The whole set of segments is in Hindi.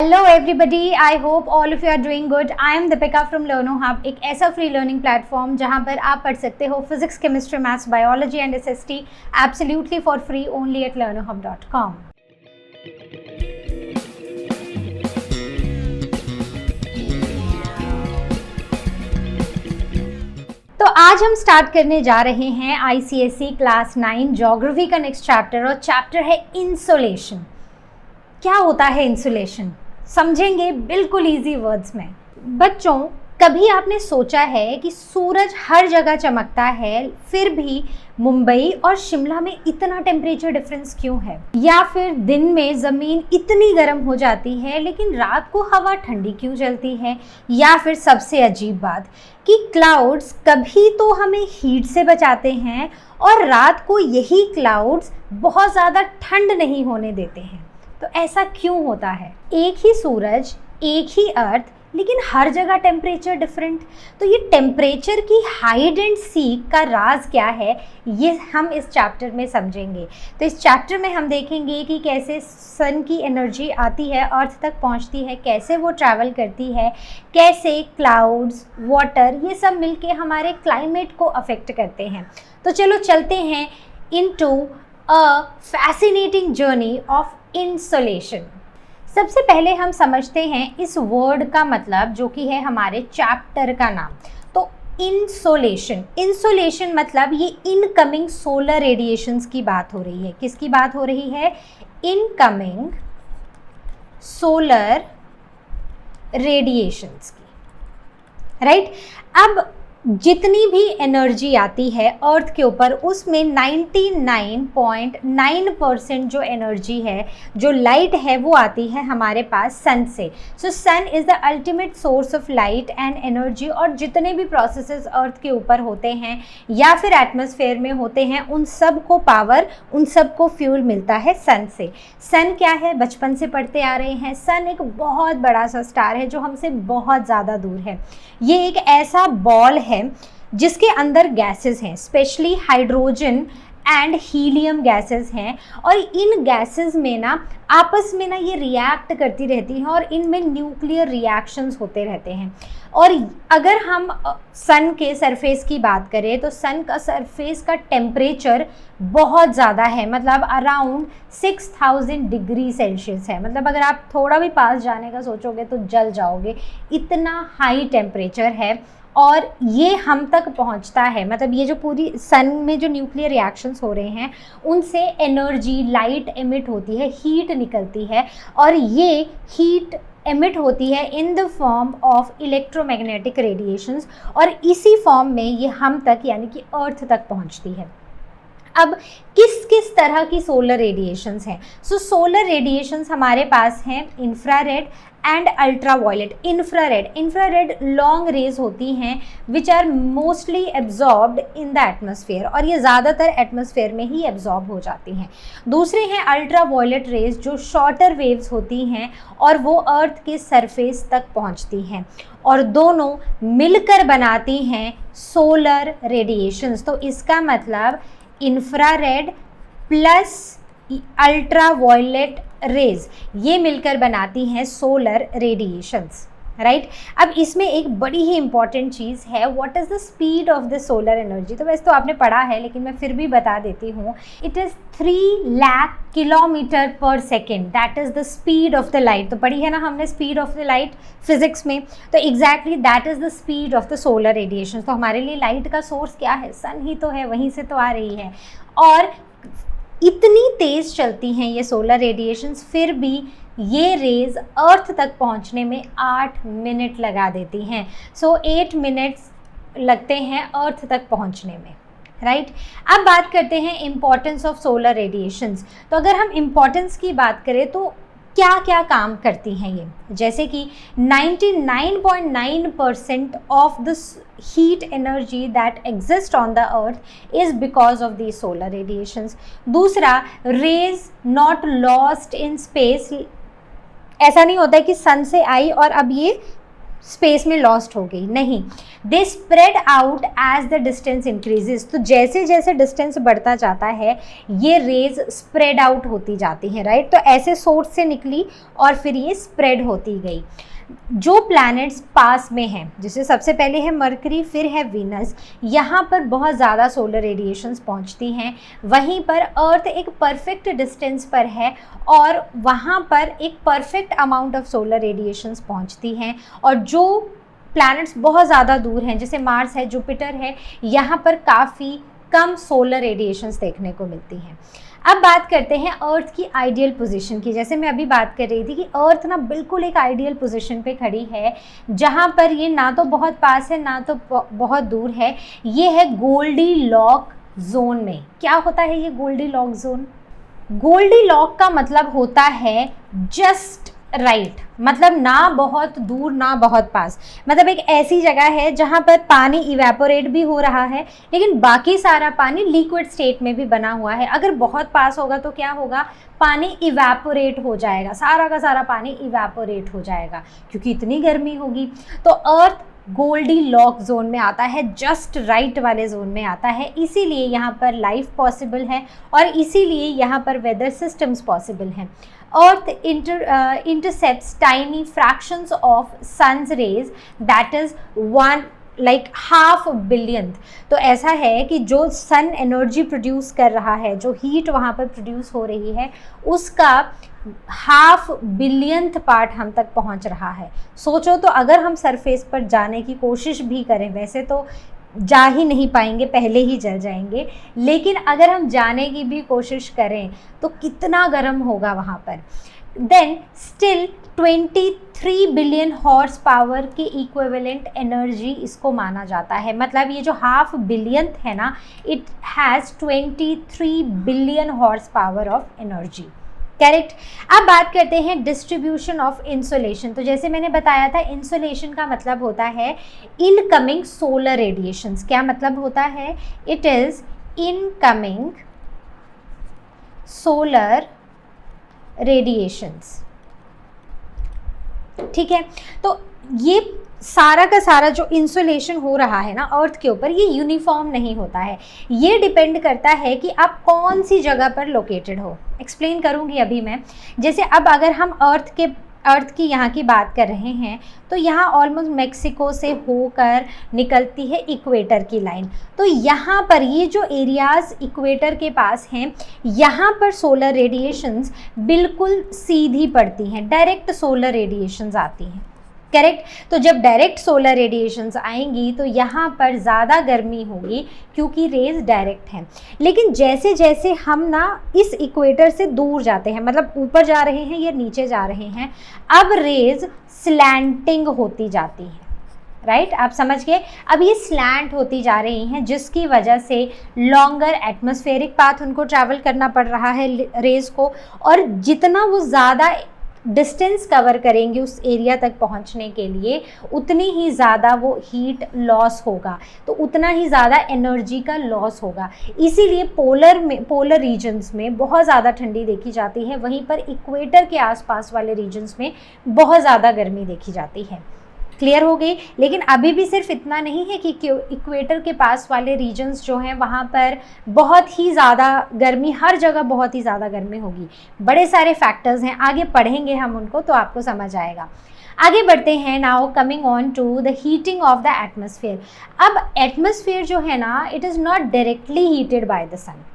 Hello everybody, I hope all of you are doing good. I am Deepika from Learnohub, एक ऐसा फ्री लर्निंग प्लेटफॉर्म जहां पर आप पढ़ सकते हो physics, chemistry, maths, biology and SST absolutely for free only at learnohub.com। तो आज हम स्टार्ट करने जा रहे हैं आईसीएसई क्लास 9 ज्योग्राफी का नेक्स्ट चैप्टर, और चैप्टर है इंसुलेशन। क्या होता है इंसुलेशन, समझेंगे बिल्कुल इजी वर्ड्स में। बच्चों, कभी आपने सोचा है कि सूरज हर जगह चमकता है, फिर भी मुंबई और शिमला में इतना टेम्परेचर डिफरेंस क्यों है? या फिर दिन में ज़मीन इतनी गर्म हो जाती है लेकिन रात को हवा ठंडी क्यों चलती है? या फिर सबसे अजीब बात कि क्लाउड्स कभी तो हमें हीट से बचाते हैं और रात को यही क्लाउड्स बहुत ज़्यादा ठंड नहीं होने देते हैं। तो ऐसा क्यों होता है? एक ही सूरज, एक ही अर्थ, लेकिन हर जगह टेम्परेचर डिफरेंट। तो ये टेम्परेचर की हाइड एंड सीक का राज क्या है, ये हम इस चैप्टर में समझेंगे। तो इस चैप्टर में हम देखेंगे कि कैसे सन की एनर्जी आती है, अर्थ तक पहुंचती है, कैसे वो ट्रैवल करती है, कैसे क्लाउड्स, वाटर, ये सब मिलके हमारे क्लाइमेट को अफेक्ट करते हैं। तो चलो चलते हैं into a fascinating journey of insolation. सबसे पहले हम समझते हैं इस वर्ड का मतलब, जो कि है हमारे चैप्टर का नाम। तो इंसुलेशन, इंसुलेशन मतलब ये इनकमिंग सोलर रेडिएशंस की बात हो रही है। किसकी बात हो रही है? इनकमिंग सोलर रेडिएशंस की, राइट। अब जितनी भी एनर्जी आती है अर्थ के ऊपर, उसमें 99.9% जो एनर्जी है, जो लाइट है, वो आती है हमारे पास सन से। So sun is the ultimate source of light and energy. और जितने भी प्रोसेसेस अर्थ के ऊपर होते हैं या फिर एटमॉस्फेयर में होते हैं, उन सब को पावर, उन सब को फ्यूल मिलता है सन से। सन क्या है? बचपन से पढ़ते आ रहे हैं, सन एक बहुत बड़ा सा स्टार है जो हमसे बहुत ज़्यादा दूर है। ये एक ऐसा बॉल है जिसके अंदर गैसेस हैं, specially hydrogen and helium gases हैं। और इन गैसेस में ना आपस में ना ये रिएक्ट करती रहती हैं और इनमें न्यूक्लियर रिएक्शंस होते रहते हैं। और अगर हम सन के सरफेस की बात करें तो सन का सरफेस का टेम्परेचर बहुत ज़्यादा है, मतलब अराउंड 6000 डिग्री सेल्सियस है। मतलब अगर आप थोड़ा भी पास जाने का सोचोगे तो जल जाओगे, इतना हाई टेम्परेचर है। और ये हम तक पहुंचता है, मतलब ये जो पूरी सन में जो न्यूक्लियर रिएक्शंस हो रहे हैं, उनसे एनर्जी, लाइट एमिट होती है, हीट निकलती है, और ये हीट एमिट होती है in the form of electromagnetic radiations. और इसी फॉर्म में ये हम तक, यानी कि अर्थ तक पहुंचती है। अब किस किस तरह की सोलर रेडिएशंस हैं? सो सोलर रेडिएशंस हमारे पास हैं infrared and ultraviolet. Infrared long rays होती हैं which are mostly absorbed in the atmosphere, और ये ज़्यादातर एटमॉस्फेयर में ही एब्जॉर्ब हो जाती हैं। दूसरे हैं अल्ट्रावायलेट रेज, जो शॉर्टर वेव्स होती हैं और वो अर्थ के सरफेस तक पहुंचती हैं, और दोनों मिलकर बनाती हैं सोलर रेडिएशंस। तो इसका मतलब इंफ्रारेड प्लस अल्ट्रावायलेट रेज, ये मिलकर बनाती हैं सोलर रेडिएशंस, राइट। अब इसमें एक बड़ी ही इंपॉर्टेंट चीज़ है, what is the speed of the solar energy. तो वैसे तो आपने पढ़ा है, लेकिन मैं फिर भी बता देती हूँ। इट इज़ 3 लाख किलोमीटर पर second, that is the speed of the light. तो पढ़ी है ना हमने speed of the light physics में। तो exactly that is the speed of the solar radiation. तो हमारे लिए लाइट का सोर्स क्या है? सन ही तो है, वहीं से तो आ रही है। और इतनी तेज़ चलती हैं ये सोलर रेडिएशंस, फिर भी ये रेज अर्थ तक पहुंचने में 8 मिनट लगा देती हैं। सो 8 मिनट्स लगते हैं अर्थ तक पहुंचने में, राइट। अब बात करते हैं इम्पॉर्टेंस ऑफ सोलर रेडिएशंस। तो अगर हम इम्पॉर्टेंस की बात करें तो क्या क्या काम करती हैं ये? जैसे कि 99.9% of the heat energy that exist on the earth is because of the solar radiations. दूसरा, rays not lost in space. ऐसा नहीं होता है कि सन से आई और अब ये स्पेस में लॉस्ट हो गई, नहीं, they spread out as the distance increases. तो जैसे जैसे डिस्टेंस बढ़ता जाता है ये रेज स्प्रेड आउट होती जाती हैं, राइट। तो ऐसे सोर्स से निकली और फिर ये स्प्रेड होती गई। जो प्लैनेट्स पास में हैं, जैसे सबसे पहले है मरकरी, फिर है वीनस, यहाँ पर बहुत ज़्यादा सोलर रेडिएशंस पहुँचती हैं। वहीं पर अर्थ एक परफेक्ट डिस्टेंस पर है और वहाँ पर एक perfect amount of solar radiations पहुँचती हैं। और जो प्लैनेट्स बहुत ज़्यादा दूर हैं, जैसे मार्स है, जुपिटर है, यहाँ पर काफ़ी कम सोलर रेडिएशंस देखने को मिलती हैं। अब बात करते हैं अर्थ की आइडियल पोजीशन की। जैसे मैं अभी बात कर रही थी कि अर्थ ना बिल्कुल एक आइडियल पोजीशन पे खड़ी है, जहाँ पर ये ना तो बहुत पास है ना तो बहुत दूर है। ये है गोल्डी लॉक जोन में। क्या होता है ये Goldilocks zone? Goldilocks का मतलब होता है जस्ट राइट, मतलब ना बहुत दूर ना बहुत पास। मतलब एक ऐसी जगह है जहाँ पर पानी इवेपोरेट भी हो रहा है लेकिन बाकी सारा पानी लिक्विड स्टेट में भी बना हुआ है। अगर बहुत पास होगा तो क्या होगा, पानी इवेपोरेट हो जाएगा, सारा का सारा पानी इवेपोरेट हो जाएगा क्योंकि इतनी गर्मी होगी। तो अर्थ गोल्डी लॉक जोन में आता है, जस्ट राइट वाले जोन में आता है। इसीलिए यहाँ पर लाइफ पॉसिबल है और इसीलिए यहाँ पर वेदर सिस्टम्स पॉसिबल हैं। Earth intercepts tiny fractions of sun's rays, that is 1/2 billionth। तो ऐसा है कि जो सन एनर्जी प्रोड्यूस कर रहा है, जो हीट वहाँ पर प्रोड्यूस हो रही है, उसका 1/2 बिलियंथ पार्ट हम तक पहुँच रहा है। सोचो तो अगर हम सरफेस पर जाने की कोशिश भी करें, वैसे तो जा ही नहीं पाएंगे, पहले ही जल जाएंगे, लेकिन अगर हम जाने की भी कोशिश करें तो कितना गर्म होगा वहाँ पर। Then still 23 billion horsepower के इक्विवेलेंट एनर्जी इसको माना जाता है। मतलब ये जो 1/2 बिलियन है ना, it has 23 billion horse power of energy. Correct. अब बात करते हैं डिस्ट्रीब्यूशन ऑफ इंसोलेशन। तो जैसे मैंने बताया था, इंसोलेशन का मतलब होता है इनकमिंग सोलर रेडिएशंस। क्या मतलब होता है? It is incoming solar radiations. ठीक है, तो ये सारा का सारा जो इंसुलेशन हो रहा है ना अर्थ के ऊपर, ये यूनिफॉर्म नहीं होता है। ये डिपेंड करता है कि आप कौन सी जगह पर लोकेटेड हो। एक्सप्लेन करूँगी अभी मैं। जैसे अब अगर हम अर्थ की यहाँ की बात कर रहे हैं तो यहाँ ऑलमोस्ट मेक्सिको से होकर निकलती है इक्वेटर की लाइन। तो यहाँ पर ये जो एरियाज़ इक्वेटर के पास हैं, यहाँ पर सोलर रेडिएशंस बिल्कुल सीधी पड़ती हैं, डायरेक्ट सोलर रेडिएशंस आती हैं। करेक्ट। तो जब डायरेक्ट सोलर रेडिएशंस आएंगी तो यहाँ पर ज़्यादा गर्मी होगी क्योंकि रेज डायरेक्ट हैं। लेकिन जैसे जैसे हम ना इस इक्वेटर से दूर जाते हैं, मतलब ऊपर जा रहे हैं या नीचे जा रहे हैं, अब रेज स्लैंटिंग होती जाती है। राइट, आप समझ गए। अब ये स्लैंट होती जा रही हैं जिसकी वजह से लॉन्गर एटमॉस्फेरिक पाथ उनको ट्रैवल करना पड़ रहा है रेज को, और जितना वो ज़्यादा डिस्टेंस कवर करेंगे उस एरिया तक पहुंचने के लिए, उतनी ही ज़्यादा वो हीट लॉस होगा, तो उतना ही ज़्यादा एनर्जी का लॉस होगा। इसीलिए पोलर रीजन्स में बहुत ज़्यादा ठंडी देखी जाती है, वहीं पर इक्वेटर के आसपास वाले रीजन्स में बहुत ज़्यादा गर्मी देखी जाती है। क्लियर हो गई। लेकिन अभी भी सिर्फ इतना नहीं है कि इक्वेटर के पास वाले रीजन्स जो हैं वहाँ पर बहुत ही ज़्यादा गर्मी, हर जगह बहुत ही ज़्यादा गर्मी होगी। बड़े सारे फैक्टर्स हैं, आगे पढ़ेंगे हम उनको तो आपको समझ आएगा। आगे बढ़ते हैं। Now coming on to the heating of the atmosphere. अब एटमॉस्फेयर जो है ना, it is not directly heated by the sun.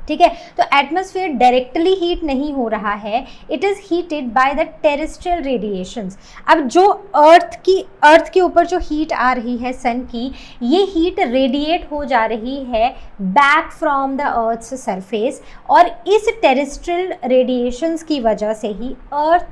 ठीक है, तो एटमॉस्फेयर डायरेक्टली हीट नहीं हो रहा है, it is heated by the terrestrial radiations. अब जो अर्थ के ऊपर जो हीट आ रही है सन की, ये हीट रेडिएट हो जा रही है back from the earth's surface, और इस टेरेस्ट्रियल रेडिएशंस की वजह से ही अर्थ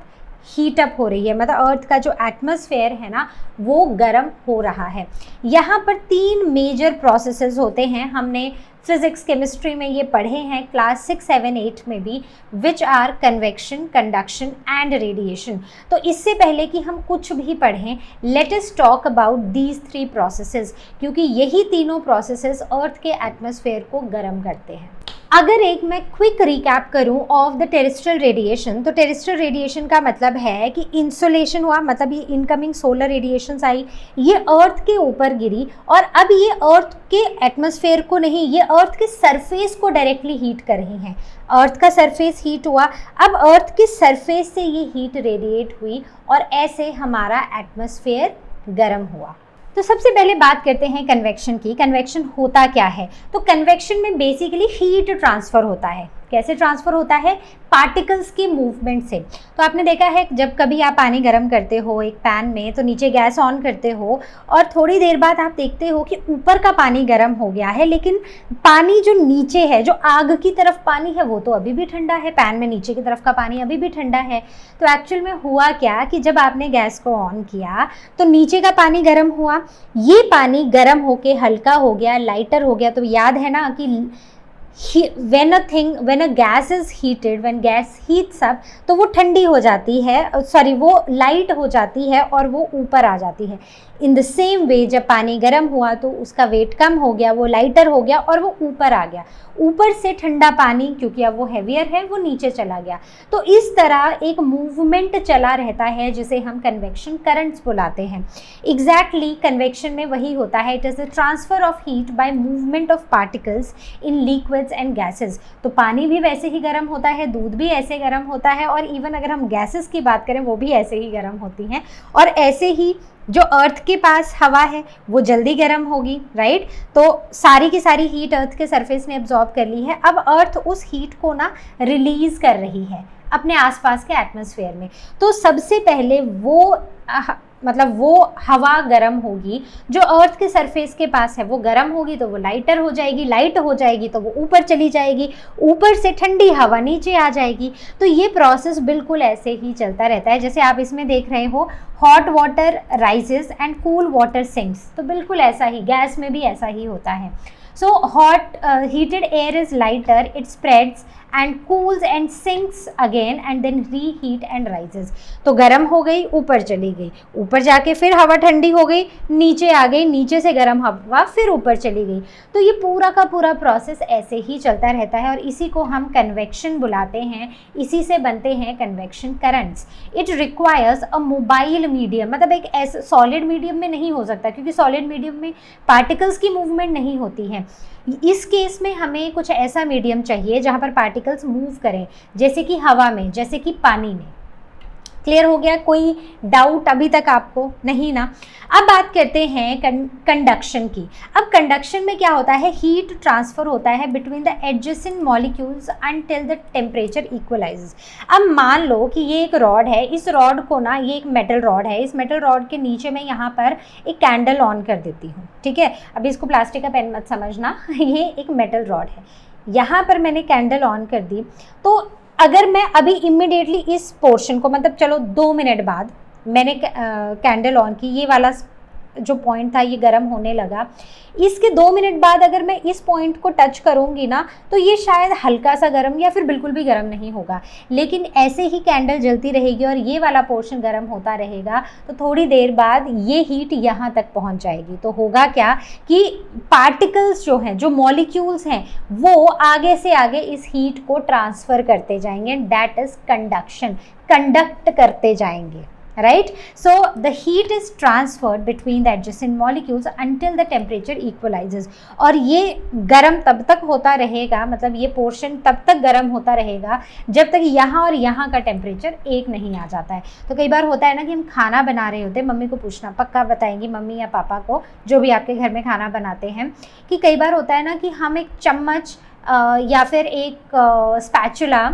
हीट अप हो रही है। मतलब अर्थ का जो एटमॉस्फेयर है ना, वो गर्म हो रहा है। यहाँ पर 3 मेजर प्रोसेसेस होते हैं, हमने फिजिक्स केमिस्ट्री में ये पढ़े हैं क्लास 6, 7, 8 में भी, which are convection, conduction and radiation. तो इससे पहले कि हम कुछ भी पढ़ें, let us talk about these 3 processes, क्योंकि यही तीनों प्रोसेसेस अर्थ के एटमॉस्फेयर को गर्म करते हैं। अगर एक मैं क्विक रिकैप करूं ऑफ द टेरेस्ट्रियल रेडिएशन, तो टेरेस्ट्रियल रेडिएशन का मतलब है कि इंसोलेशन हुआ, मतलब ये इनकमिंग सोलर रेडिएशंस आई, ये अर्थ के ऊपर गिरी और अब ये अर्थ के एटमॉस्फेयर को नहीं, ये अर्थ के सरफेस को डायरेक्टली हीट कर रही हैं। अर्थ का सरफेस हीट हुआ, अब अर्थ के सरफेस से ये हीट रेडिएट हुई और ऐसे हमारा एटमॉस्फेयर गर्म हुआ। तो सबसे पहले बात करते हैं कन्वेक्शन की। कन्वेक्शन होता क्या है? तो कन्वेक्शन में बेसिकली हीट ट्रांसफ़र होता है। कैसे ट्रांसफ़र होता है? पार्टिकल्स के मूवमेंट से। तो आपने देखा है जब कभी आप पानी गर्म करते हो एक पैन में, तो नीचे गैस ऑन करते हो और थोड़ी देर बाद आप देखते हो कि ऊपर का पानी गर्म हो गया है, लेकिन पानी जो नीचे है, जो आग की तरफ पानी है, वो तो अभी भी ठंडा है। पैन में नीचे की तरफ का पानी अभी भी ठंडा है। तो एक्चुअल में हुआ क्या कि जब आपने गैस को ऑन किया तो नीचे का पानी गर्म हुआ, ये पानी गर्म होके हल्का हो गया, लाइटर हो गया। तो याद है ना कि when a gas is heated, when gas heats up, तो वो ठंडी हो जाती है, सॉरी वो लाइट हो जाती है और वो ऊपर आ जाती है। इन द सेम वे जब पानी गर्म हुआ तो उसका वेट कम हो गया, वो लाइटर हो गया और वो ऊपर आ गया। ऊपर से ठंडा पानी, क्योंकि अब वो हैवियर है, वो नीचे चला गया। तो इस तरह एक मूवमेंट चला रहता है जिसे हम कन्वेक्शन करंट्स बुलाते हैं। एग्जैक्टली कन्वेक्शन में वही होता है, it is the transfer of heat bye movement of particles in liquids and gases. तो पानी भी वैसे ही गर्म होता है, दूध भी ऐसे गर्म होता है और इवन अगर हम गैसेस की बात करें वो भी ऐसे ही गर्म होती हैं। और ऐसे ही जो अर्थ के पास हवा है वो जल्दी गर्म होगी, राइट। तो सारी की सारी हीट अर्थ के सरफेस ने एब्जॉर्ब कर ली है। अब अर्थ उस हीट को ना रिलीज कर रही है अपने आसपास के एटमॉस्फेयर में। तो सबसे पहले वो हवा गर्म होगी जो अर्थ के सरफेस के पास है, वो गर्म होगी तो वो लाइटर हो जाएगी, लाइट हो जाएगी तो वो ऊपर चली जाएगी, ऊपर से ठंडी हवा नीचे आ जाएगी। तो ये प्रोसेस बिल्कुल ऐसे ही चलता रहता है जैसे आप इसमें देख रहे हो, hot water rises and cool water sinks. तो बिल्कुल ऐसा ही गैस में भी ऐसा ही होता है। So heated air is lighter, it spreads and cools and sinks again and then reheat and rises। तो गर्म हो गई, ऊपर चली गई, ऊपर जाके फिर हवा ठंडी हो गई, नीचे आ गई, नीचे से गर्म हवा फिर ऊपर चली गई। तो ये पूरा का पूरा प्रोसेस ऐसे ही चलता रहता है और इसी को हम कन्वेक्शन बुलाते हैं। इसी से बनते हैं convection currents. It requires a mobile medium, मतलब एक ऐसा सॉलिड मीडियम में नहीं हो सकता क्योंकि सॉलिड मीडियम में पार्टिकल्स की मूवमेंट नहीं होती है। इस केस में हमें कुछ ऐसा मीडियम चाहिए जहाँ पर पार्टिकल्स मूव करें, जैसे कि हवा में, जैसे कि पानी में। क्लियर हो गया? कोई डाउट अभी तक आपको नहीं ना? अब बात करते हैं कंडक्शन की। अब कंडक्शन में क्या होता है? हीट ट्रांसफ़र होता है between the adjacent molecules until the temperature equalises. अब मान लो कि ये एक रॉड है, इस रॉड को ना, ये एक मेटल रॉड है, इस मेटल रॉड के नीचे मैं यहाँ पर एक कैंडल ऑन कर देती हूँ, ठीक है। अभी इसको प्लास्टिक का पेन मत समझना ये एक मेटल रॉड है। यहाँ पर मैंने कैंडल ऑन कर दी, तो अगर मैं अभी इमिडिएटली इस पोर्शन को, मतलब चलो 2 मिनट बाद मैंने कैंडल ऑन की, ये वाला जो पॉइंट था ये गर्म होने लगा। इसके 2 मिनट बाद अगर मैं इस पॉइंट को टच करूँगी ना, तो ये शायद हल्का सा गर्म या फिर बिल्कुल भी गर्म नहीं होगा, लेकिन ऐसे ही कैंडल जलती रहेगी और ये वाला पोर्शन गर्म होता रहेगा। तो थोड़ी देर बाद ये हीट यहाँ तक पहुँच जाएगी। तो होगा क्या कि पार्टिकल्स जो हैं, जो मॉलिक्यूल्स हैं, वो आगे से आगे इस हीट को ट्रांसफ़र करते जाएंगे। दैट इज़ कंडक्शन, कंडक्ट करते जाएंगे, right? So the heat is transferred between the adjacent molecules until the temperature equalizes। और ये गर्म तब तक होता रहेगा, मतलब ये पोर्शन तब तक गर्म होता रहेगा जब तक यहाँ और यहाँ का टेम्परेचर एक नहीं आ जाता है। तो कई बार होता है ना कि हम खाना बना रहे होते हैं, मम्मी को पूछना, पक्का बताएंगी मम्मी या पापा को, जो भी आपके घर में खाना बनाते हैं, कि कई बार होता है ना कि हम एक चम्मच या फिर एक स्पैचुला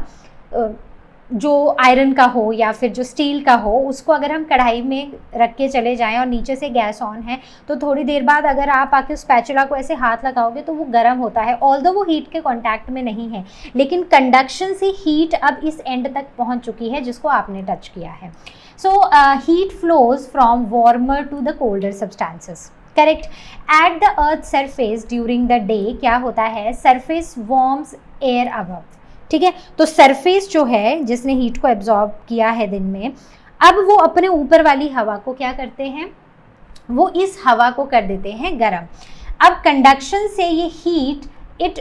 जो आयरन का हो या फिर जो स्टील का हो, उसको अगर हम कढ़ाई में रख के चले जाएं और नीचे से गैस ऑन है, तो थोड़ी देर बाद अगर आप आके स्पैचुला को ऐसे हाथ लगाओगे तो वो गर्म होता है। ऑल्दो वो हीट के कांटेक्ट में नहीं है, लेकिन कंडक्शन से हीट अब इस एंड तक पहुंच चुकी है जिसको आपने टच किया है। So heat flows from warmer to the colder substances, correct. At the earth surface during the day क्या होता है? सरफेस वार्म्स एयर अबव, ठीक है। तो सरफेस जो है जिसने हीट को एब्जॉर्ब किया है दिन में, अब वो अपने ऊपर वाली हवा को क्या करते हैं? वो इस हवा को कर देते हैं गर्म। अब कंडक्शन से ये heat it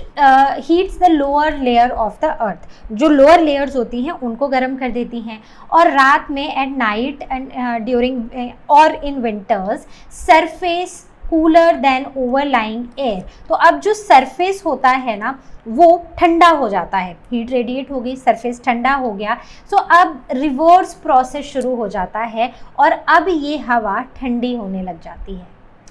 heats the lower layer of the earth, जो लोअर लेयर्स होती हैं उनको गर्म कर देती हैं। और रात में एट नाइट एंड ड्यूरिंग और in winters surface cooler than overlying air. तो अब जो सरफेस होता है ना वो ठंडा हो जाता है, हीट रेडिएट हो गई, सरफेस ठंडा हो गया। सो अब रिवर्स प्रोसेस शुरू हो जाता है और अब ये हवा ठंडी होने लग जाती है।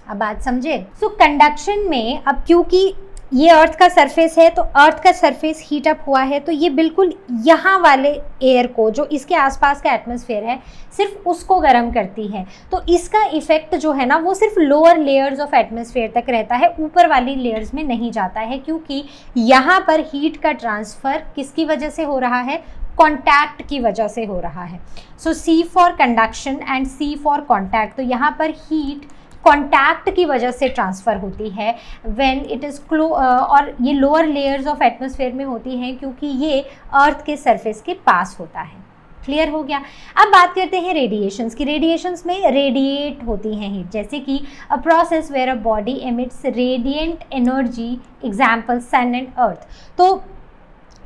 अब बात समझे। सो कंडक्शन में अब क्योंकि ये अर्थ का सरफेस है तो अर्थ का सरफेस हीट अप हुआ है, तो ये बिल्कुल यहाँ वाले एयर को, जो इसके आसपास का एटमॉस्फेयर है, सिर्फ उसको गर्म करती है। तो इसका इफेक्ट जो है ना वो सिर्फ लोअर लेयर्स ऑफ एटमॉस्फेयर तक रहता है, ऊपर वाली लेयर्स में नहीं जाता है, क्योंकि यहाँ पर हीट का ट्रांसफ़र किसकी वजह से हो रहा है, कॉन्टैक्ट की वजह से हो रहा है। सो C for conduction and C for contact. तो यहाँ पर हीट कॉन्टैक्ट की वजह से ट्रांसफ़र होती है व्हेन इट इज़ और ये लोअर लेयर्स ऑफ एटमॉस्फेयर में होती हैं क्योंकि ये अर्थ के सरफेस के पास होता है। क्लियर हो गया। अब बात करते हैं रेडिएशंस की। रेडिएशंस में रेडिएट होती हैं हीट, जैसे कि a process where a body emits radiant energy, example sun and earth. तो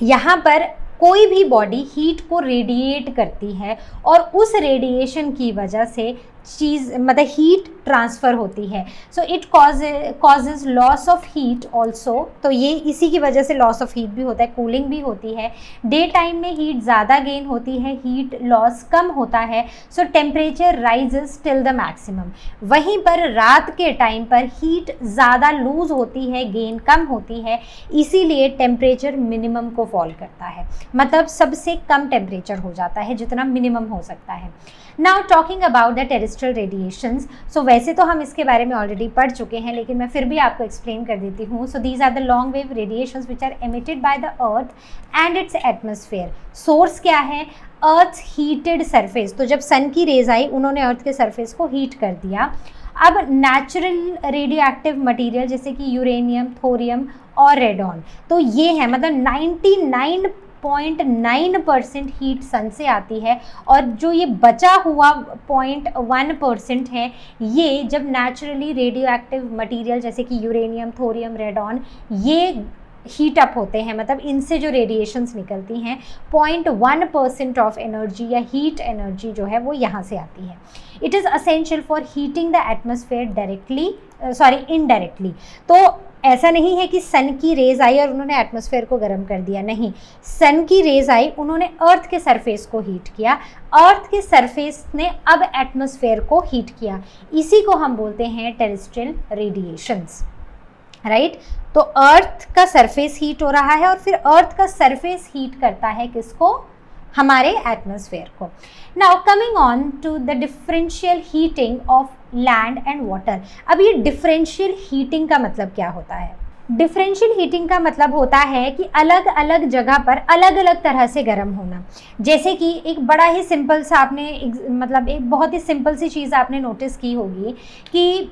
यहाँ पर कोई भी बॉडी हीट को रेडिएट करती है और उस रेडिएशन की वजह से मतलब हीट ट्रांसफ़र होती है। So it causes loss of heat also. तो ये इसी की वजह से लॉस ऑफ हीट भी होता है, कूलिंग भी होती है। डे टाइम में हीट ज़्यादा गेन होती है, हीट लॉस कम होता है। सो temperature rises till the maximum. वहीं पर रात के टाइम पर हीट ज़्यादा लूज़ होती है, गेन कम होती है, इसीलिए टेम्परेचर मिनिमम को फॉल करता है, मतलब सबसे कम टेम्परेचर हो जाता है जितना मिनिमम हो सकता है। Now talking about the terrestrial radiations. So वैसे तो हम इसके बारे में ऑलरेडी पढ़ चुके हैं, लेकिन मैं फिर भी आपको एक्सप्लेन कर देती हूँ। So these are the long wave radiations which are emitted by the earth and its atmosphere. Source क्या है, अर्थ हीटेड सरफेस। तो जब सन की रेज आई उन्होंने अर्थ के सरफेस को हीट कर दिया। अब नेचुरल रेडियो एक्टिव मटीरियल जैसे कि यूरेनियम, थोरियम और रेडॉन, तो ये है मतलब 99.9% हीट सन से आती है, और जो ये बचा हुआ 0.1% है ये जब नेचुरली रेडियो एक्टिव मटीरियल जैसे कि यूरेनियम, थोरियम, रेडॉन ये हीट अप होते हैं, मतलब इनसे जो रेडिएशंस निकलती हैं 0.1% ऑफ एनर्जी या हीट एनर्जी जो है वो यहाँ से आती है। It is essential for heating the atmosphere indirectly. तो ऐसा नहीं है कि सन की रेज आई और उन्होंने एटमॉस्फेयर को गर्म कर दिया, नहीं, सन की रेज आई, उन्होंने अर्थ के सरफेस को हीट किया, अर्थ के सरफेस ने अब एटमॉस्फेयर को हीट किया, इसी को हम बोलते हैं टेरेस्ट्रियल रेडिएशंस, राइट। तो अर्थ का सरफेस हीट हो रहा है और फिर अर्थ का सरफेस हीट करता है किसको, हमारे एटमॉस्फेयर को। Now coming on to the differential heating of land and water. अब ये डिफरेंशियल हीटिंग का मतलब क्या होता है? डिफरेंशियल हीटिंग का मतलब होता है कि अलग अलग जगह पर अलग अलग तरह से गर्म होना। जैसे कि एक बड़ा ही सिंपल सा आपने मतलब एक बहुत ही सिंपल सी चीज़ आपने नोटिस की होगी कि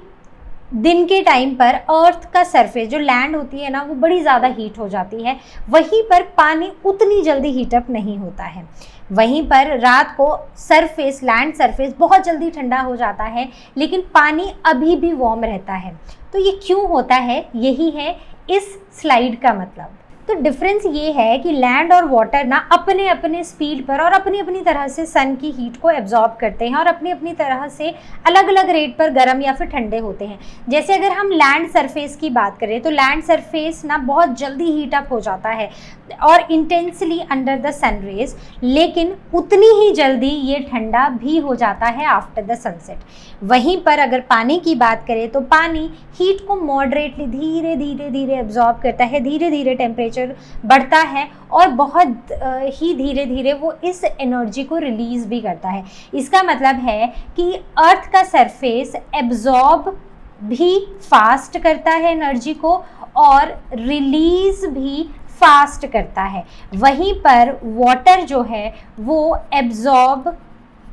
दिन के टाइम पर अर्थ का सरफेस जो लैंड होती है ना वो बड़ी ज़्यादा हीट हो जाती है, वहीं पर पानी उतनी जल्दी हीटअप नहीं होता है। वहीं पर रात को सरफेस, लैंड सरफेस बहुत जल्दी ठंडा हो जाता है, लेकिन पानी अभी भी वार्म रहता है। तो ये क्यों होता है, यही है इस स्लाइड का मतलब। तो डिफरेंस ये है कि लैंड और वाटर ना अपने अपने स्पीड पर और अपनी अपनी तरह से सन की हीट को एब्जॉर्ब करते हैं और अपनी अपनी तरह से अलग अलग रेट पर गर्म या फिर ठंडे होते हैं। जैसे अगर हम लैंड सरफेस की बात करें तो लैंड सरफेस ना बहुत जल्दी हीट अप हो जाता है और intensely under the sun rays, लेकिन उतनी ही जल्दी ये ठंडा भी हो जाता है आफ्टर द सनसेट। वहीं पर अगर पानी की बात करें तो पानी हीट को मॉडरेटली धीरे धीरे धीरे एब्जॉर्ब करता है, धीरे धीरे टेम्परेचर बढ़ता है और बहुत ही धीरे धीरे वो इस एनर्जी को रिलीज़ भी करता है। इसका मतलब है कि अर्थ का सरफेस एब्जॉर्ब भी फास्ट करता है एनर्जी को और रिलीज़ भी फास्ट करता है। वहीं पर वाटर जो है वो एब्जॉर्ब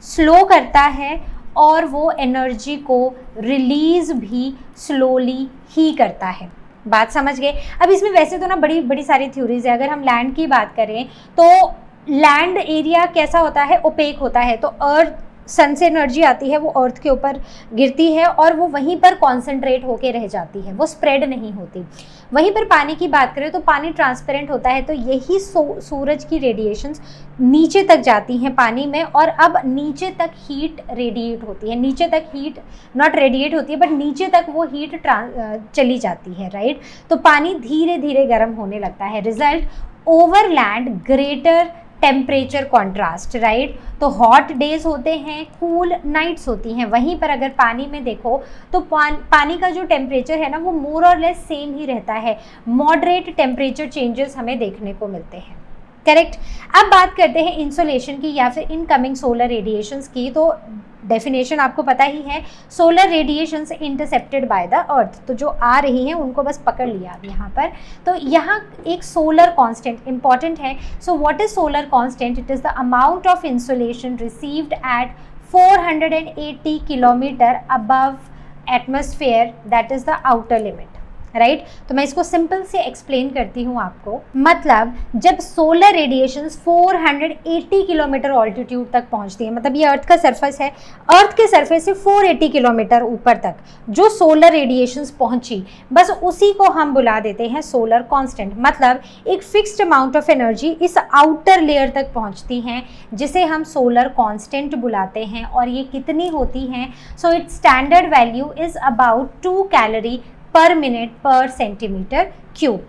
स्लो करता है और वो एनर्जी को रिलीज़ भी स्लोली ही करता है। बात समझ गए? अब इसमें वैसे तो ना बड़ी बड़ी सारी थ्योरीज है। अगर हम लैंड की बात करें तो लैंड एरिया कैसा होता है, ओपेक होता है। तो अर्थ सन से एनर्जी आती है वो अर्थ के ऊपर गिरती है और वो वहीं पर कॉन्सेंट्रेट होके रह जाती है, वो स्प्रेड नहीं होती। वहीं पर पानी की बात करें तो पानी ट्रांसपेरेंट होता है, तो यही सूरज की रेडिएशंस नीचे तक जाती हैं पानी में और अब नीचे तक हीट रेडिएट होती है, नीचे तक हीट नॉट रेडिएट होती है बट नीचे तक वो हीट चली जाती है, राइट। तो पानी धीरे धीरे गर्म होने लगता है। Result over land greater temperature contrast, right. तो हॉट डेज होते हैं, कूल नाइट्स होती हैं। वहीं पर अगर पानी में देखो तो पानी का जो टेम्परेचर है ना वो मोर और लेस सेम ही रहता है, मॉडरेट टेम्परेचर चेंजेस हमें देखने को मिलते हैं, करेक्ट। अब बात करते हैं इंसोलेशन की या फिर इनकमिंग सोलर रेडिएशंस की। तो डेफिनेशन आपको पता ही है, solar radiations intercepted bye the अर्थ। तो जो आ रही हैं उनको बस पकड़ लिया अब यहाँ पर। तो यहाँ एक सोलर कांस्टेंट इंपॉर्टेंट है। So what is solar constant? It is the amount of insolation received at 480 kilometre above atmosphere, that is the outer limit, right. तो मैं इसको सिंपल से एक्सप्लेन करती हूँ आपको। मतलब जब सोलर रेडिएशंस 480 किलोमीटर ऑल्टीट्यूड तक पहुँचती है, मतलब ये अर्थ का सरफेस है, अर्थ के सरफेस से 480 किलोमीटर ऊपर तक जो सोलर रेडिएशंस पहुँची, बस उसी को हम बुला देते हैं सोलर कांस्टेंट। मतलब एक फिक्स्ड अमाउंट ऑफ एनर्जी इस आउटर लेयर तक पहुँचती हैं जिसे हम सोलर कांस्टेंट बुलाते हैं। और ये कितनी होती हैं? So it's standard value is about 2 calorie पर मिनट पर सेंटीमीटर क्यूब।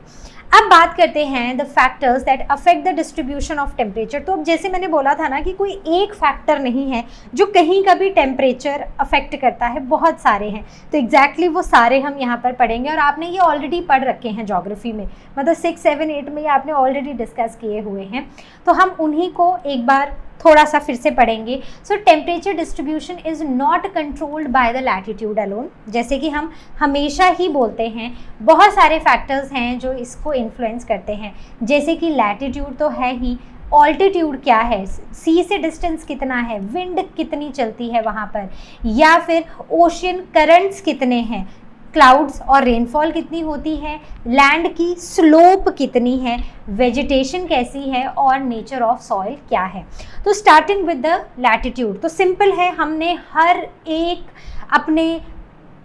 अब बात करते हैं the factors that affect the distribution of temperature. तो अब जैसे मैंने बोला था ना कि कोई एक फैक्टर नहीं है जो कहीं का भी टेम्परेचर अफेक्ट करता है, बहुत सारे हैं। तो एग्जैक्टली वो सारे हम यहाँ पर पढ़ेंगे और आपने ये ऑलरेडी पढ़ रखे हैं ज्योग्राफी में, मतलब 6, 7, 8 में ये आपने ऑलरेडी डिस्कस किए हुए हैं। तो हम उन्हीं को एक बार थोड़ा सा फिर से पढ़ेंगे। सो temperature distribution is not controlled by the latitude alone. जैसे कि हम हमेशा ही बोलते हैं, बहुत सारे फैक्टर्स हैं जो इसको इन्फ्लुएंस करते हैं। जैसे कि लैटिट्यूड तो है ही, ऑल्टीट्यूड क्या है, सी से डिस्टेंस कितना है, विंड कितनी चलती है वहाँ पर, या फिर ओशियन करंट्स कितने हैं, क्लाउड्स और रेनफॉल कितनी होती है, लैंड की स्लोप कितनी है, वेजिटेशन कैसी है और नेचर ऑफ सॉइल क्या है। तो स्टार्टिंग विद द लैटिट्यूड, तो सिंपल है, हमने हर एक अपने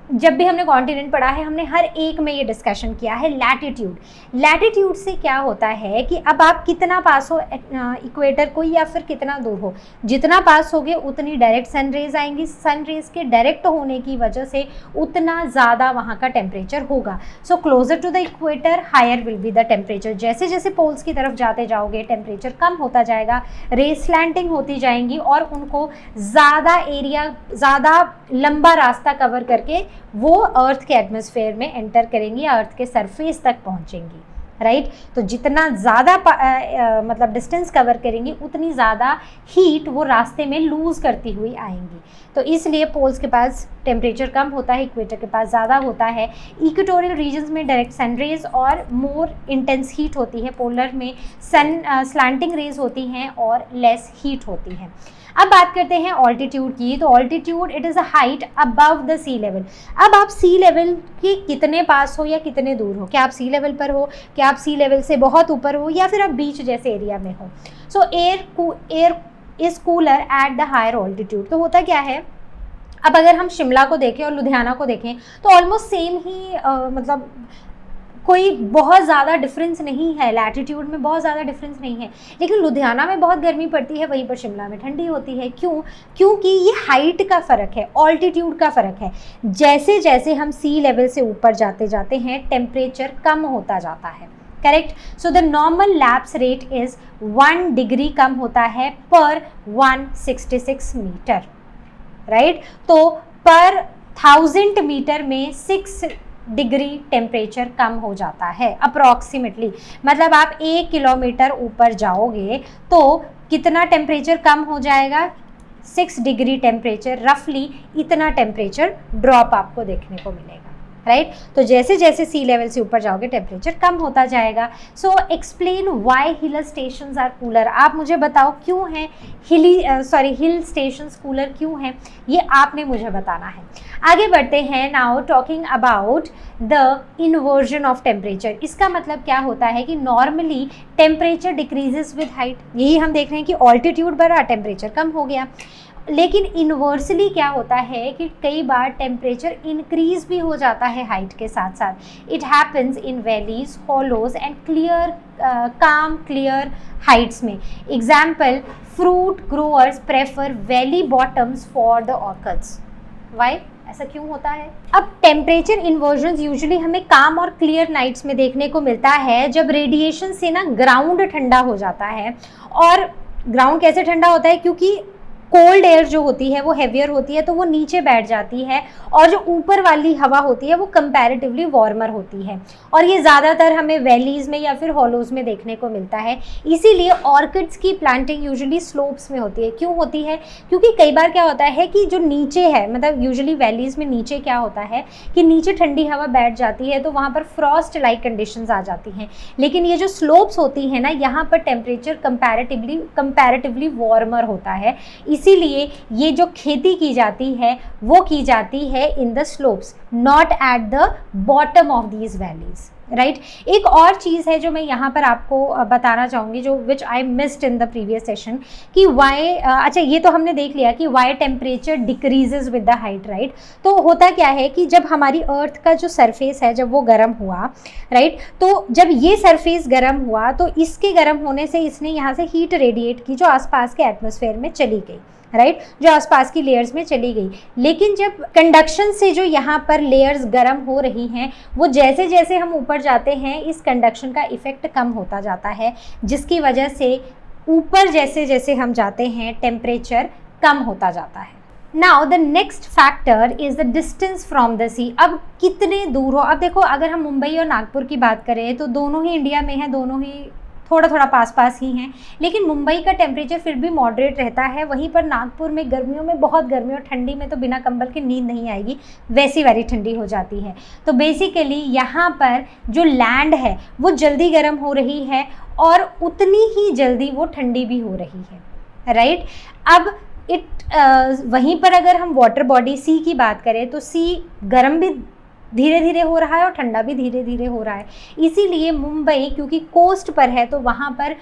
जब भी हमने कॉन्टिनेंट पढ़ा है हमने हर एक में ये डिस्कशन किया है। लैटिट्यूड, लैटिट्यूड से क्या होता है कि अब आप कितना पास हो इक्वेटर को या फिर कितना दूर हो, जितना पास होगे उतनी डायरेक्ट सन रेज आएंगी, सन रेज के डायरेक्ट होने की वजह से उतना ज़्यादा वहाँ का टेम्परेचर होगा। So closer to the equator higher will be the temperature. जैसे जैसे पोल्स की तरफ जाते जाओगे टेम्परेचर कम होता जाएगा, रेज स्लैंटिंग होती जाएंगी और उनको ज़्यादा एरिया, ज़्यादा लंबा रास्ता कवर करके वो अर्थ के एटमॉस्फेयर में एंटर करेंगी या अर्थ के सरफेस तक पहुंचेंगी, राइट। तो जितना ज़्यादा मतलब डिस्टेंस कवर करेंगी उतनी ज़्यादा हीट वो रास्ते में लूज़ करती हुई आएंगी। तो इसलिए पोल्स के पास टेम्परेचर कम होता है, इक्वेटर के पास ज़्यादा होता है। इक्वेटोरियल रीजन्स में डायरेक्ट सन रेज और मोर इंटेंस हीट होती है, पोलर में सन स्लैंटिंग रेज होती हैं और लेस हीट होती है। अब बात करते हैं ऑल्टीट्यूड की। तो altitude it is a height above the sea level. अब आप सी लेवल के कितने पास हो या कितने दूर हो, क्या आप सी लेवल पर हो, क्या आप सी लेवल से बहुत ऊपर हो, या फिर आप बीच जैसे एरिया में हो। So air is cooler at the higher altitude. तो होता क्या है, अब अगर हम शिमला को देखें और लुधियाना को देखें तो ऑलमोस्ट सेम ही मतलब कोई बहुत ज़्यादा डिफरेंस नहीं है, लैटिट्यूड में बहुत ज़्यादा डिफरेंस नहीं है। लेकिन लुधियाना में बहुत गर्मी पड़ती है, वहीं पर शिमला में ठंडी होती है। क्यों? क्योंकि ये हाइट का फ़र्क है, ऑल्टीट्यूड का फ़र्क है। जैसे जैसे हम सी लेवल से ऊपर जाते जाते हैं टेम्परेचर कम होता जाता है, correct. So the normal lapse rate is 1 degree कम होता है पर 166 मीटर, राइट। तो पर 1000 मीटर में 6 डिग्री टेम्परेचर कम हो जाता है अप्रॉक्सीमेटली। मतलब आप 1 किलोमीटर ऊपर जाओगे तो कितना टेम्परेचर कम हो जाएगा, 6 डिग्री टेम्परेचर, रफली इतना टेम्परेचर ड्रॉप आपको देखने को मिलेगा, राइट। तो जैसे जैसे सी लेवल से ऊपर जाओगे टेम्परेचर कम होता जाएगा। So explain why hill stations are cooler. आप मुझे बताओ क्यों हैं हिल स्टेशंस कूलर क्यों हैं, ये आपने मुझे बताना है। आगे बढ़ते हैं। Now talking about the inversion of temperature. इसका मतलब क्या होता है कि normally temperature decreases with height. यही हम देख रहे हैं कि ऑल्टीट्यूड बढ़ा टेम्परेचर कम हो गया। लेकिन इन्वर्सली क्या होता है कि कई बार टेम्परेचर इंक्रीज भी हो जाता है हाइट के साथ साथ। It happens in valleys, hollows and clear calm clear heights में। Example, fruit growers prefer valley bottoms for the orchids. Why? ऐसा क्यों होता है? अब टेम्परेचर इन्वर्जन्स यूजुअली हमें काम और क्लियर नाइट्स में देखने को मिलता है जब रेडिएशन से ना ग्राउंड ठंडा हो जाता है। और ग्राउंड कैसे ठंडा होता है? क्योंकि कोल्ड एयर जो होती है वो हेवियर होती है तो वो नीचे बैठ जाती है, और जो ऊपर वाली हवा होती है वो कंपैरेटिवली वार्मर होती है, और ये ज़्यादातर हमें वैलीज़ में या फिर हॉलोज़ में देखने को मिलता है। इसीलिए ऑर्किड्स की प्लांटिंग यूजुअली स्लोप्स में होती है। क्यों होती है? क्योंकि कई बार क्या होता है कि जो नीचे है, मतलब यूजुअली वैलीज़ में नीचे क्या होता है कि नीचे ठंडी हवा बैठ जाती है तो वहाँ पर फ्रॉस्ट लाइक कंडीशंस आ जाती हैं। लेकिन ये जो स्लोप्स होती हैं ना, यहाँ पर टेम्परेचर कंपैरेटिवली वार्मर होता है। इसीलिए ये जो खेती की जाती है वो की जाती है in the slopes, not at the bottom of these valleys, right. एक और चीज़ है जो मैं यहाँ पर आपको बताना चाहूँगी, जो which I missed in the previous session, कि वाई, अच्छा ये तो हमने देख लिया कि why temperature decreases with the height, right. तो होता क्या है कि जब हमारी अर्थ का जो सरफेस है जब वो गर्म हुआ, राइट, तो जब ये सरफेस गर्म हुआ तो इसके गर्म होने से इसने यहाँ से हीट रेडिएट की जो आसपास के एटमॉस्फेयर में चली गई, राइट, जो आसपास की लेयर्स में चली गई। लेकिन जब कंडक्शन से जो यहाँ पर लेयर्स गर्म हो रही हैं, वो जैसे जैसे हम ऊपर जाते हैं इस कंडक्शन का इफेक्ट कम होता जाता है, जिसकी वजह से ऊपर जैसे जैसे हम जाते हैं टेम्परेचर कम होता जाता है। Now the next factor is the distance from the sea. अब कितने दूर हो, अब देखो अगर हम मुंबई और नागपुर की बात करें तो दोनों ही इंडिया में हैं, दोनों ही थोड़ा थोड़ा पास पास ही हैं, लेकिन मुंबई का टेम्परेचर फिर भी मॉडरेट रहता है। वहीं पर नागपुर में गर्मियों में बहुत गर्मी और ठंडी में तो बिना कंबल के नींद नहीं आएगी, वैसी वाली ठंडी हो जाती है। तो बेसिकली यहाँ पर जो लैंड है वो जल्दी गर्म हो रही है और उतनी ही जल्दी वो ठंडी भी हो रही है, राइट। अब वहीं पर अगर हम वाटर बॉडी सी की बात करें तो सी गर्म भी धीरे धीरे हो रहा है और ठंडा भी धीरे धीरे हो रहा है। इसीलिए मुंबई क्योंकि कोस्ट पर है तो वहाँ पर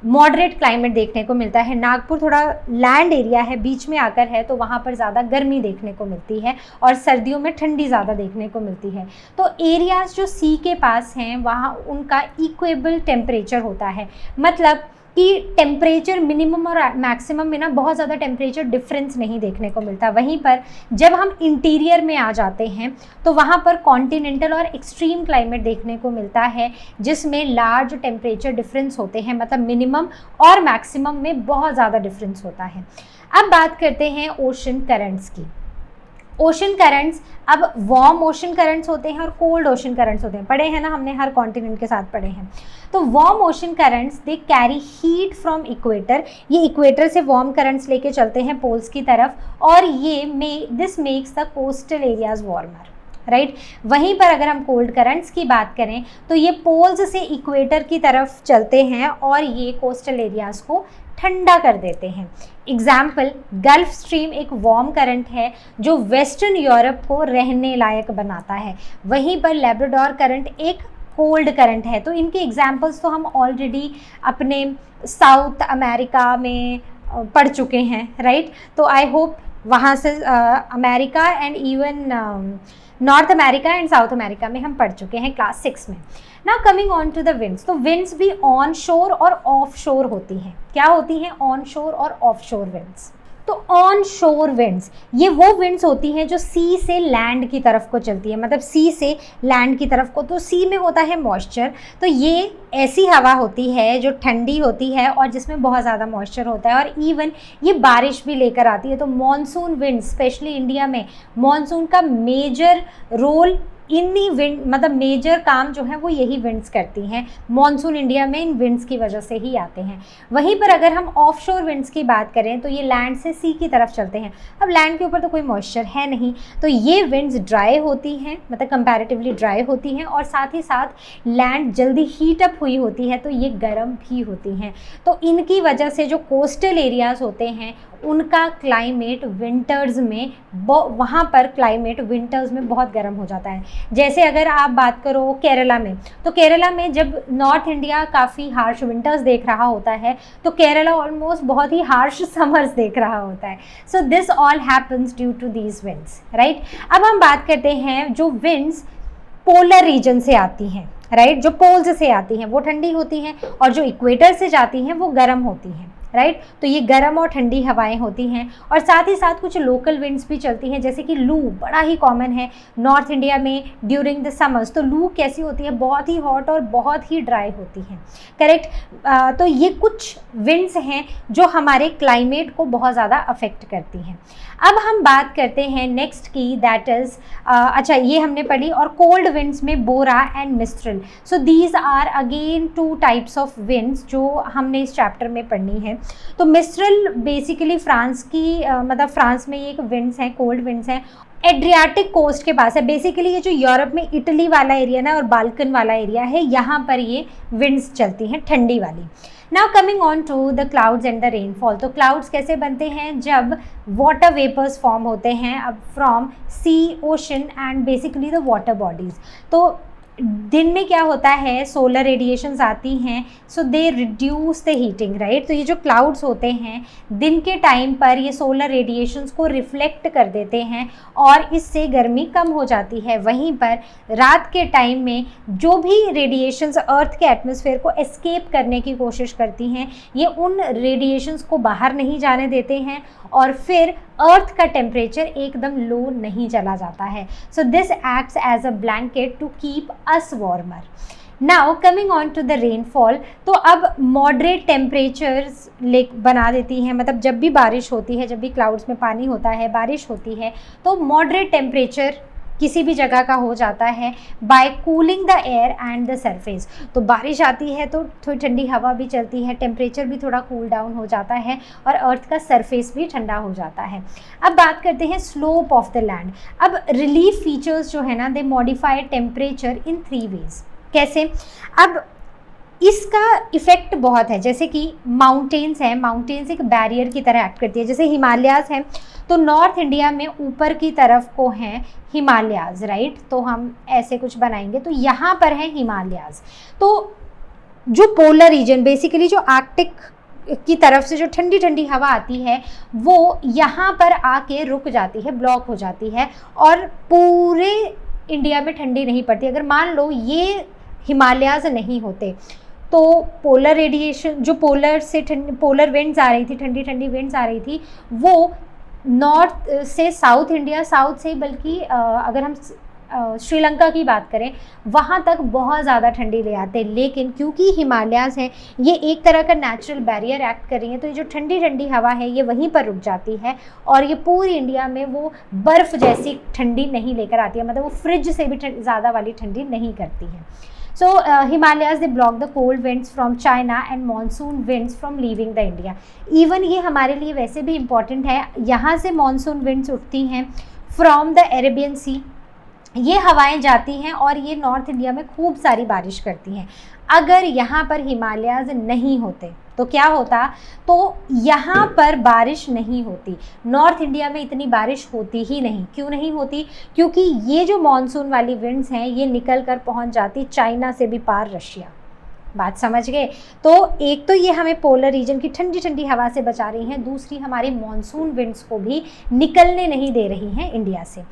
मॉडरेट क्लाइमेट देखने को मिलता है। नागपुर थोड़ा लैंड एरिया है, बीच में आकर है, तो वहाँ पर ज़्यादा गर्मी देखने को मिलती है और सर्दियों में ठंडी ज़्यादा देखने को मिलती है। तो एरियाज़ जो सी के पास हैं वहाँ उनका इक्वेबल टेम्परेचर होता है, मतलब कि टेम्परेचर मिनिमम और मैक्सिमम में ना बहुत ज़्यादा टेम्परेचर डिफरेंस नहीं देखने को मिलता। वहीं पर जब हम इंटीरियर में आ जाते हैं तो वहाँ पर कॉन्टिनेंटल और एक्सट्रीम क्लाइमेट देखने को मिलता है, जिसमें लार्ज टेम्परेचर डिफरेंस होते हैं, मतलब मिनिमम और मैक्सिमम में बहुत ज़्यादा डिफरेंस होता है। अब बात करते हैं ओशन करंट्स की। ओशन करंट्स, अब वार्म ओशन करंट्स होते हैं और कोल्ड ओशन करंट्स होते हैं, पढ़े हैं ना हमने, हर कॉन्टिनेंट के साथ पढ़े हैं। तो warm ocean currents they carry heat from equator, ये इक्वेटर से वार्म करंट्स लेके चलते हैं पोल्स की तरफ, और ये this makes the coastal areas warmer, right. वहीं पर अगर हम कोल्ड करंट्स की बात करें तो ये पोल्स से इक्वेटर की तरफ चलते हैं और ये कोस्टल एरियाज को ठंडा कर देते हैं। एग्जाम्पल, गल्फ स्ट्रीम एक वार्म करंट है जो वेस्टर्न यूरोप को रहने लायक बनाता है। वहीं पर लैब्राडोर करंट एक कोल्ड करंट है। तो इनके एग्जाम्पल्स तो हम ऑलरेडी अपने साउथ अमेरिका में पढ़ चुके हैं, राइट। तो आई होप वहाँ से America and even North America and South America में हम पढ़ चुके हैं क्लास 6 में। Now coming on to the winds, तो विंड्स भी ऑन शोर और ऑफ शोर होती हैं। क्या होती हैं? ऑन शोर और ऑफ शोर विंड्स। तो ऑन शोर विंड्स ये वो विंड्स होती हैं जो सी से लैंड की तरफ को चलती है, मतलब सी से लैंड की तरफ को। तो सी में होता है मॉइस्चर, तो ये ऐसी हवा होती है जो ठंडी होती है और जिसमें बहुत ज़्यादा मॉइस्चर होता है, और इवन ये बारिश भी लेकर आती है। तो मॉनसून विंड, स्पेशली इंडिया में मॉनसून का मेजर रोल इन्हीं विंड, मतलब मेजर काम जो है वो यही विंड्स करती हैं। मॉनसून इंडिया में इन विंड्स की वजह से ही आते हैं। वहीं पर अगर हम ऑफशोर विंड्स की बात करें तो ये लैंड से सी की तरफ चलते हैं। अब लैंड के ऊपर तो कोई मॉइस्चर है नहीं, तो ये विंड्स ड्राई होती हैं, मतलब कंपैरेटिवली ड्राई होती हैं, और साथ ही साथ लैंड जल्दी हीट अप हुई होती है तो ये गर्म भी होती हैं। तो इनकी वजह से जो कोस्टल एरियाज़ होते हैं उनका क्लाइमेट विंटर्स में वहाँ पर क्लाइमेट विंटर्स में बहुत गर्म हो जाता है। जैसे अगर आप बात करो केरला में, तो केरला में जब नॉर्थ इंडिया काफ़ी हार्श विंटर्स देख रहा होता है तो केरला ऑलमोस्ट बहुत ही हार्श समर्स देख रहा होता है। So this all happens due to these winds, right. अब हम बात करते हैं जो विंड्स पोलर रीजन से आती हैं, राइट, जो पोल्स से आती हैं वो ठंडी होती हैं और जो इक्वेटर से जाती हैं वो गर्म होती हैं, राइट। तो ये गर्म और ठंडी हवाएं होती हैं और साथ ही साथ कुछ लोकल विंड्स भी चलती हैं, जैसे कि लू बड़ा ही कॉमन है नॉर्थ इंडिया में ड्यूरिंग द समर्स। तो लू कैसी होती है, बहुत ही हॉट और बहुत ही ड्राई होती हैं, करेक्ट। तो ये कुछ विंड्स हैं जो हमारे क्लाइमेट को बहुत ज़्यादा अफेक्ट करती हैं। अब हम बात करते हैं नेक्स्ट की, दैट इज़ अच्छा ये हमने पढ़ी। और कोल्ड विंड्स में bora and mistral. So these are again 2 types of winds जो हमने इस चैप्टर में पढ़नी है। तो मिस्ट्रल बेसिकली फ्रांस की मतलब फ्रांस में ये एक विंड्स हैं, कोल्ड विंड्स हैं, एड्रियाटिक कोस्ट के पास है। बेसिकली ये जो यूरोप में इटली वाला एरिया ना और बाल्कन वाला एरिया है, यहाँ पर ये विंड्स चलती हैं ठंडी वाली। Now coming on to the clouds and the rainfall. तो क्लाउड्स कैसे बनते हैं, जब वाटर वेपर्स फॉर्म होते हैं अब from sea, ocean and basically the water bodies. तो दिन में क्या होता है, सोलर रेडिएशंस आती हैं, so they reduce the heating, right. तो ये जो क्लाउड्स होते हैं दिन के टाइम पर ये सोलर रेडिएशंस को रिफ्लेक्ट कर देते हैं और इससे गर्मी कम हो जाती है। वहीं पर रात के टाइम में जो भी रेडिएशंस अर्थ के एटमॉस्फेयर को एस्केप करने की कोशिश करती हैं, ये उन रेडिएशंस को बाहर नहीं जाने देते हैं और फिर अर्थ का टेम्परेचर एकदम लो नहीं चला जाता है। So this acts as a blanket to keep us warmer. Now coming on to the rainfall. तो अब मॉडरेट टेम्परेचर्स बना देती हैं, मतलब जब भी बारिश होती है, जब भी क्लाउड्स में पानी होता है, बारिश होती है, तो मॉडरेट टेम्परेचर किसी भी जगह का हो जाता है by cooling the air and the surface. तो बारिश आती है तो थोड़ी ठंडी हवा भी चलती है, टेम्परेचर भी थोड़ा कूल डाउन हो जाता है और अर्थ का सरफेस भी ठंडा हो जाता है। अब बात करते हैं स्लोप ऑफ द लैंड। अब रिलीफ फीचर्स जो है ना, दे मॉडिफाई टेम्परेचर इन 3 वेज। कैसे, अब इसका इफ़ेक्ट बहुत है। जैसे कि माउंटेन्स हैं, माउंटेन्स एक बैरियर की तरह एक्ट करती है। जैसे हिमालयाज़ हैं, तो नॉर्थ इंडिया में ऊपर की तरफ को हैं हिमालयाज़, राइट। तो हम ऐसे कुछ बनाएंगे तो यहाँ पर है हिमालयाज़। तो जो पोलर रीजन बेसिकली जो आर्कटिक की तरफ से जो ठंडी ठंडी हवा आती है वो यहाँ पर आके रुक जाती है, ब्लॉक हो जाती है और पूरे इंडिया में ठंडी नहीं पड़ती। अगर मान लो ये हिमालयाज़ नहीं होते तो पोलर रेडिएशन जो पोलर विंड्स आ रही थी, ठंडी ठंडी विंड्स आ रही थी, वो नॉर्थ से साउथ इंडिया, साउथ से बल्कि अगर हम श्रीलंका की बात करें वहाँ तक बहुत ज़्यादा ठंडी ले आते हैं। लेकिन क्योंकि हिमालयाज़ हैं, ये एक तरह का नेचुरल बैरियर एक्ट कर रही हैं, तो ये जो ठंडी ठंडी हवा है ये वहीं पर रुक जाती है और ये पूरी इंडिया में वो बर्फ़ जैसी ठंडी नहीं लेकर आती है, मतलब वो फ्रिज से भी ज़्यादा वाली ठंडी नहीं करती है। So Himalayas they block the cold winds from China and monsoon winds from leaving the India. Even ये हमारे लिए वैसे भी important है, यहाँ से monsoon winds उठती हैं from the Arabian Sea। ये हवाएं जाती हैं और ये नॉर्थ इंडिया में खूब सारी बारिश करती हैं। अगर यहाँ पर हिमालयाज़ नहीं होते तो क्या होता, तो यहाँ पर बारिश नहीं होती, नॉर्थ इंडिया में इतनी बारिश होती ही नहीं। क्यों नहीं होती, क्योंकि ये जो मॉनसून वाली विंड्स हैं ये निकल कर पहुँच जाती चाइना से भी पार रशिया। बात समझ गए। तो एक तो ये हमें पोलर रीजन की ठंडी ठंडी हवा से बचा रही हैं, दूसरी हमारी मॉनसून विंड्स को भी निकलने नहीं दे रही हैं इंडिया से।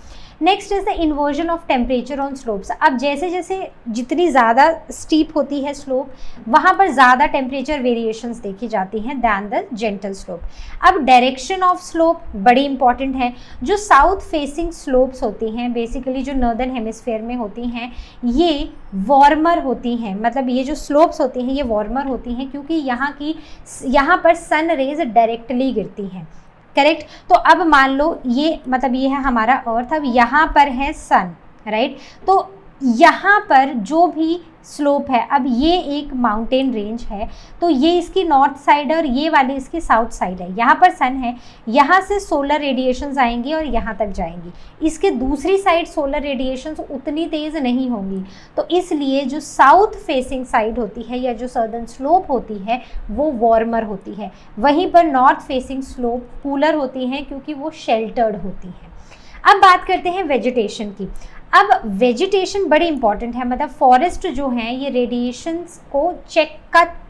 Next is the inversion of temperature on slopes. अब जैसे जैसे जितनी ज़्यादा स्टीप होती है स्लोप, वहाँ पर ज़्यादा टेम्परेचर वेरिएशंस देखी जाती हैं दैन द जेंटल स्लोप। अब डायरेक्शन ऑफ स्लोप बड़ी इंपॉर्टेंट है। जो साउथ फेसिंग स्लोप्स होती हैं, बेसिकली जो नॉर्दर्न हेमिस्फेयर में होती हैं, ये वार्मर होती हैं, मतलब ये जो स्लोप्स होती हैं ये वार्मर होती हैं क्योंकि यहाँ पर सन रेज डायरेक्टली गिरती हैं, करेक्ट। तो अब मान लो ये मतलब ये है हमारा अर्थ, अब यहाँ पर है सन, राइट। तो यहाँ पर जो भी स्लोप है, अब ये एक माउंटेन रेंज है तो ये इसकी नॉर्थ साइड है और ये वाली इसकी साउथ साइड है। यहाँ पर सन है, यहाँ से सोलर रेडिएशंस आएंगी और यहाँ तक जाएंगी। इसके दूसरी साइड सोलर रेडिएशंस उतनी तेज़ नहीं होंगी, तो इसलिए जो साउथ फेसिंग साइड होती है या जो सर्दर्न स्लोप होती है वो वार्मर होती है, वहीं पर नॉर्थ फेसिंग स्लोप कूलर होती है क्योंकि वो शेल्टर्ड होती है। अब बात करते हैं वेजिटेशन की। अब वेजिटेशन बड़ी इंपॉर्टेंट है, मतलब फॉरेस्ट जो हैं ये रेडिएशंस को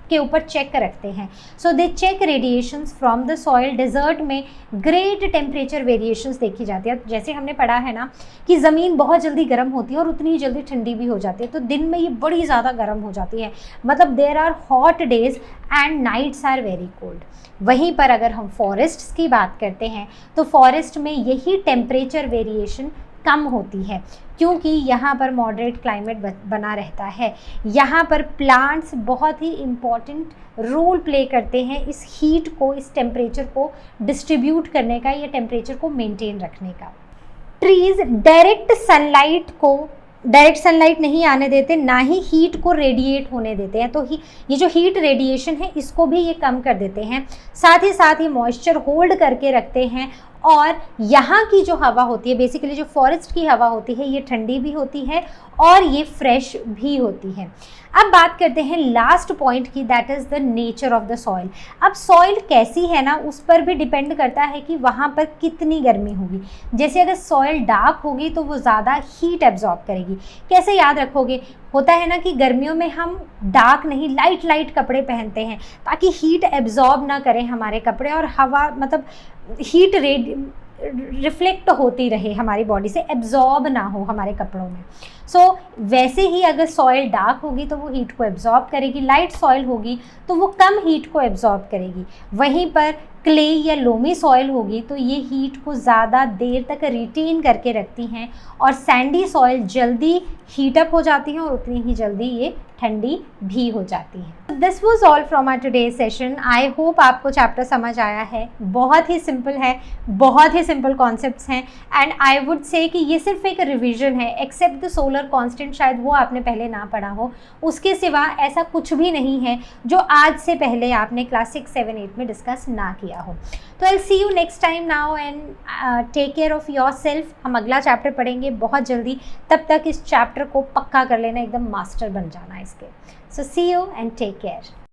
के ऊपर चेक रखते हैं। So they check radiations from the soil. Desert में ग्रेट टेम्परेचर वेरिएशंस देखी जाती है। जैसे हमने पढ़ा है ना कि ज़मीन बहुत जल्दी गर्म होती है और उतनी ही जल्दी ठंडी भी हो जाती है, तो दिन में ये बड़ी ज़्यादा गर्म हो जाती है, मतलब there are hot days and nights are very cold. वहीं पर अगर हम फॉरेस्ट्स की बात करते हैं तो फॉरेस्ट में यही टेम्परेचर वेरिएशन कम होती है क्योंकि यहाँ पर मॉडरेट क्लाइमेट बना रहता है। यहाँ पर प्लांट्स बहुत ही इम्पॉर्टेंट रोल प्ले करते हैं इस हीट को, इस टेम्परेचर को डिस्ट्रीब्यूट करने का या टेम्परेचर को मेंटेन रखने का। ट्रीज़ डायरेक्ट सनलाइट नहीं आने देते, ना ही हीट को रेडिएट होने देते हैं, तो ये जो हीट रेडिएशन है इसको भी ये कम कर देते हैं। साथ ही मॉइस्चर होल्ड करके रखते हैं और यहाँ की जो हवा होती है, बेसिकली जो फॉरेस्ट की हवा होती है, ये ठंडी भी होती है और ये फ्रेश भी होती है। अब बात करते हैं लास्ट पॉइंट की, that is the nature of the soil. अब सॉइल कैसी है ना उस पर भी डिपेंड करता है कि वहाँ पर कितनी गर्मी होगी। जैसे अगर सॉइल डार्क होगी तो वो ज़्यादा हीट एब्जॉर्ब करेगी। कैसे याद रखोगे, होता है ना कि गर्मियों में हम डार्क नहीं लाइट कपड़े पहनते हैं ताकि हीट एब्जॉर्ब ना करें हमारे कपड़े और हवा मतलब हीट रिफ्लेक्ट होती रहे हमारी बॉडी से, एब्जॉर्ब ना हो हमारे कपड़ों में। सो वैसे ही अगर सॉइल डार्क होगी तो वो हीट को एब्जॉर्ब करेगी, लाइट सॉइल होगी तो वो कम हीट को एब्जॉर्ब करेगी। वहीं पर क्ले या लोमी सॉइल होगी तो ये हीट को ज़्यादा देर तक रिटेन करके रखती हैं और सैंडी सॉइल जल्दी हीटअप हो जाती हैं और उतनी ही जल्दी ये ठंडी भी हो जाती है। This was all from our today session. I hope आपको चैप्टर समझ आया है। बहुत ही सिंपल है, बहुत ही सिंपल कॉन्सेप्ट्स हैं एंड आई वुड से कि ये सिर्फ एक रिवीजन है, एक्सेप्ट द सोलर कांस्टेंट, शायद वो आपने पहले ना पढ़ा हो। उसके सिवा ऐसा कुछ भी नहीं है जो आज से पहले आपने क्लास 6, 7, 8 में डिस्कस ना किया हो। तो I see you next time now and take care of yourself. हम अगला चैप्टर पढ़ेंगे बहुत जल्दी, तब तक इस चैप्टर को पक्का कर लेना, एकदम मास्टर बन जाना इसके। सो सी यू एंड टेक केयर।